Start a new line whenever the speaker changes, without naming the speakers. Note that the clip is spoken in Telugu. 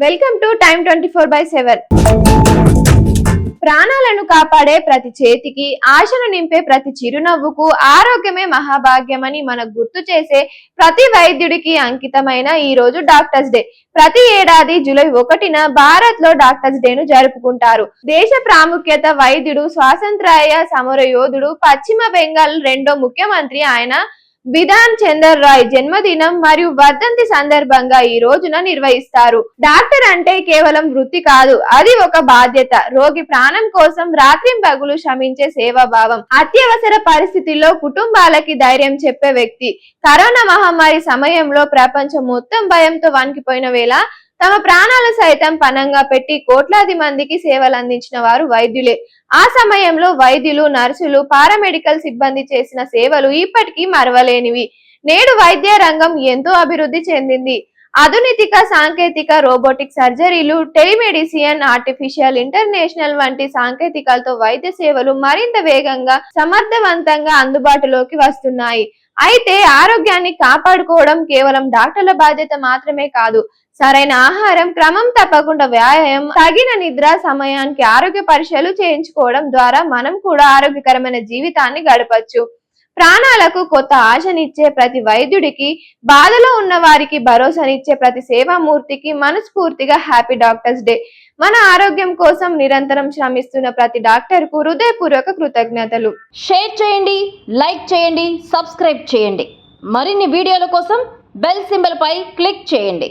Welcome to time 24/7. ప్రాణాలను కాపాడే ప్రతి చేతికి, ఆశను నింపే ప్రతి చిరునవ్వుకు ఆరోగ్యమే మహాభాగ్యమని మనకు గుర్తు చేసే ప్రతి వైద్యుడికి అంకితమైన ఈ రోజు డాక్టర్స్ డే. ప్రతి ఏడాది జూలై 1న భారత్ లో డాక్టర్స్ డేను జరుపుకుంటారు. దేశ ప్రాముఖ్యత వైద్యుడు, స్వాతంత్ర్య సమర యోధుడు, పశ్చిమ బెంగాల్ రెండో ముఖ్యమంత్రి ఆయన బిధాన్ చందర్ రాయ్ జన్మదినం మరియు వర్ధంతి సందర్భంగా ఈ రోజున నిర్వహిస్తారు. డాక్టర్ అంటే కేవలం వృత్తి కాదు, అది ఒక బాధ్యత. రోగి ప్రాణం కోసం రాత్రింపగలు శ్రమించే సేవాభావం, అత్యవసర పరిస్థితుల్లో కుటుంబాలకి ధైర్యం చెప్పే వ్యక్తి. కరోనా మహమ్మారి సమయంలో ప్రపంచం మొత్తం భయంతో వణికిపోయిన వేళ తమ ప్రాణాలు సైతం పణంగా పెట్టి కోట్లాది మందికి సేవలు అందించిన వారు వైద్యులే. ఆ సమయంలో వైద్యులు, నర్సులు, పారామెడికల్ సిబ్బంది చేసిన సేవలు ఇప్పటికీ మరవలేనివి. నేడు వైద్య రంగం ఎంతో అభివృద్ధి చెందింది. ఆధునిక సాంకేతిక, రోబోటిక్ సర్జరీలు, టెలిమెడిసిన్, ఆర్టిఫిషియల్ ఇంటర్నేషనల్ వంటి సాంకేతికలతో వైద్య సేవలు మరింత వేగంగా, సమర్థవంతంగా అందుబాటులోకి వస్తున్నాయి. అయితే ఆరోగ్యాన్ని కాపాడుకోవడం కేవలం డాక్టర్ల బాధ్యత మాత్రమే కాదు. సరైన ఆహారం, క్రమం తప్పకుండా వ్యాయామం, తగిన నిద్ర, సమయానికి ఆరోగ్య పరీక్షలు చేయించుకోవడం ద్వారా మనం కూడా ఆరోగ్యకరమైన జీవితాన్ని గడపచ్చు. ప్రాణాలకు కొత్త ఆశనిచ్చే ప్రతి వైద్యుడికి, బాధలో ఉన్న వారికి భరోసానిచ్చే ప్రతి సేవామూర్తికి మనస్ఫూర్తిగా హ్యాపీ డాక్టర్స్ డే. మన ఆరోగ్యం కోసం నిరంతరం శ్రమిస్తున్న ప్రతి డాక్టర్ కు హృదయపూర్వక కృతజ్ఞతలు.
షేర్ చేయండి, లైక్ చేయండి, సబ్స్క్రైబ్ చేయండి. మరిన్ని వీడియోల కోసం బెల్ సింబల్ పై క్లిక్ చేయండి.